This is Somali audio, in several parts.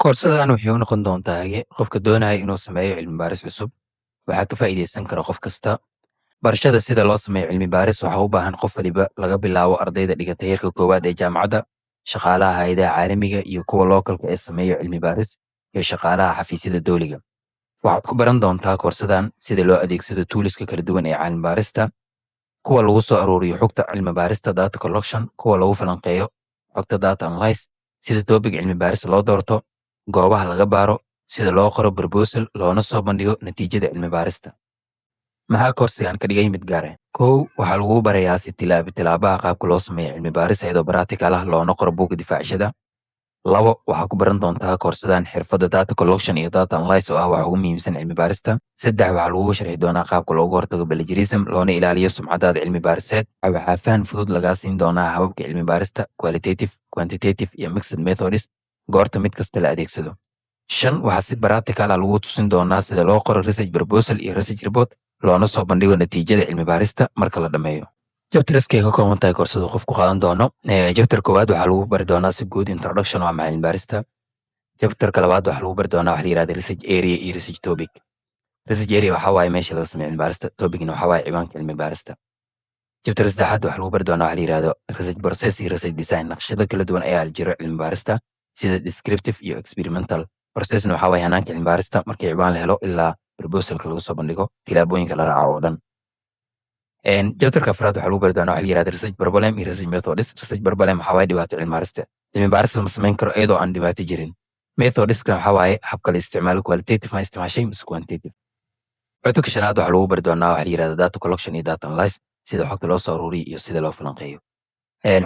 Koorsadan waxay u noqon doontaa qofka doonaya inuu sameeyo cilmi baaris cusub. Waxaa ka faa'iideysan kara qof kasta. Barashada sida loo sameeyo cilmi baaris waxaa u baahan qof waliba laga bilaabo ardayda dhigata heerka koowaad ee jaamacadda, shaqaalaha hay'adaha caalamiga iyo kuwa localka ee sameeyo cilmi baaris, iyo shaqaalaha xafiisyada dowliga. Waxaad ku baran doontaa koorsadan sida loo adeegsado toolska kala duwan ee cilmi baarista, kuwa lagu soo aruuriyo xogta cilmi baarista data collection, kuwa lagu falanqeeyo xogta data analysis, sida topic cilmi baaris loo doorto, goobaha laga baaro, sida loo qoro proposal loona soo bandhigo natiijada cilmi baarista. Maxaa koorsigan ka dhigay mid gaar ah? Kow, waxaa lagu barayaa si tilaabaha qaabka loo sameeyo cilmi baaris iyadoo practical ah loona qoro buugga difaacashada. Labo, waxaa ku baran doontaa koorsadan xirfadda data collection iyo data analysis oo ah wax ugu muhiimsan cilmi baarista. Saddex, waxaa lagu sharxi doonaa qaabka looga hortago plagiarism loona ilaaliyo sumcadaada cilmi baariseed. Waxaa faham fudud lagaa siin doonaa hababka cilmi baarista qualitative, quantitative iyo mixed methods, goorta mid kasta la adeegsado. Shan, waxaa si practical ah lagu tusin doonaa sida loo qoro research proposal iyo research report loona soo bandhigo natiijada cilmi baarista marka la dhammeeyo. Chapterskay ka kooban tahay koorsadu qofku qaadan doono. Chapter koowaad waxaa lagu bari doonaa si guud introduction waa cilmi baarista. Chapterka labaad waxaa lagu bari doonaa wax la yiraahdo research area iyo research topic. Research area waxaa waaye meesha laga sameeyo cilmi baarista, topicna waxaa waaye ciwaanka cilmi baarista. Chapter saddexaad waxaa lagu bari doonaa wax la yiraahdo research process iyo research design. Naqshado kala duwan ayaa jiro cilmi baarista sida descriptive iyo experimental. Processna waxaa waaye hanaanka cilmi baarista markii ciwaan la helo ilaa proposalka lagu soo bandhigo, tilaabooyinka la raaco oo dhan. Chapterka afraad waxaa lagu bari doonaa wax la yiraahdo research problem iyo research methods. Research problem waxaa waaye dhibaato cilmi baarista. Cilmi baaris lama samayn karo iyadoo aan dhibaato jirin. Methodska waxaa waaye habka la isticmaalo qualitative ma isticmaashay mise quantitative. Cutubka shanaad waxaa lagu bari doonaa wax la yiraahdo data collection iyo data analysis, sida xogta loo soo aruuriyo iyo sida loo falanqeeyo.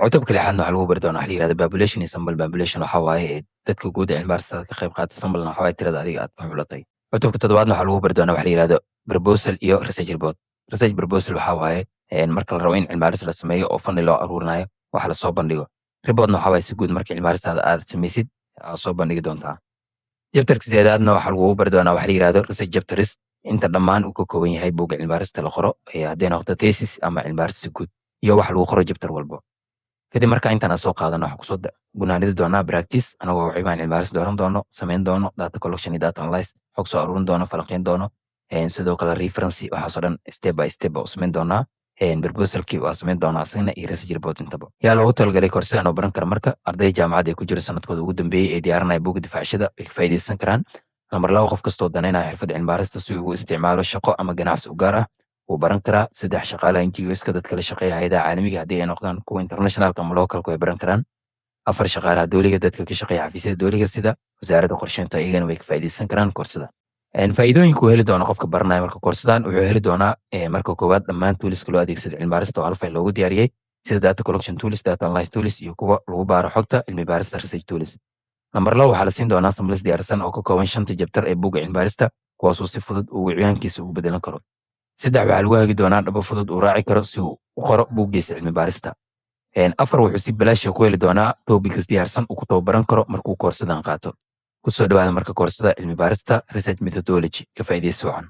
Cutubka lixaadna waxaa lagu bari doonaa wax la yiraahdo population iyo sample population waxaa waaye dadka guud ee cilmi baarista ka qayb qaata, samplena waxaa waaye tirada adiga aad ka xulatay. Cutubka toddobaadna waxaa lagu bari doonaa wax la yiraahdo proposal iyo research report. Research proposal waxaa waaye marka la rabo in cilmi baaris la sameeyo oo fani loo aruurinayo wax la soo bandhigo. Reportna waxaa waaye si guud marka cilmi baaristaada aad samaysid aad soo bandhigi doontaa. Chapterka sideedaadna waxaa lagu bari doonaa wax la yiraahdo research chapters, inta dhammaan uu ka kooban yahay buugga cilmi baarista la qoro haddii noqoto thesis ama cilmi baaris si guud iyo wax lagu qoro chapter walbo. Kadib marka intaan aan soo qaadano waxaan kusoo gunaanidi doonaa practice anagoo ciwaan cilmi baaris dooran doono, samayn doono data collection iyo data analysis, xog soo aruurin doono, falanqeyn doono, sidoo kale reference waxaasoo dhan step by step u samayn doonaa. Proposalkii waa samayn doonaa asagna iyo research report intaba. Yaa loogu talagalay koorsadan oo baran kara marka ardayda jaamacadda ay ku jiro sanadkooda ugu dambeeyay ee diyaarinaya buugga difaacashada ay ka faa'iideysan karaan. Lambar laba, qof kastoo danaynaya xirfadda cilmi baarista si uu ugu isticmaalo shaqo ama ganacsi u gaar ah wuu baran karaa. Saddex, shaqaalaha NGOska dadka la shaqeeya hay'adaha caalamiga haddii ay noqdaan kuwa internationalka ama localka way baran karaan. Afar, shaqaalaha dowliga dadka ka shaqeeya xafiisyada dowliga sida wasaaradda qorsheynta iyagana way ka faa'iideysan karaan koorsada. Faa'iidooyinka uu heli doono qofka baranaya marka koorsadan wuxuu heli doonaa marka koowaad dhammaan toolska loo adeegsado cilmi baarista oo hal fayl loogu diyaariyey sida data collection tools, data analysis tools iyo kuwa lagu baaro xogta cilmi baarista research tools. Lambar laba, waxaa la siin doonaa samples diyaarsan oo ka kooban 5 chapter ee buugga cilmi baarista kuwaasoo si fudud uu ciwaankiisa ugu bedelan karo. Saddex, waxaa lagu hagi doonaa dhabo fudud uu raaci karo si uu u qoro buuggiisa cilmi baarista. Afar, wuxuu si bilaash ah ku heli doonaa topics diyaarsan uu ku tababaran karo markuu koorsadan qaato. Kusoo dhawaada marka koorsada cilmi baarista research methodology ka faa'iideyso wacan.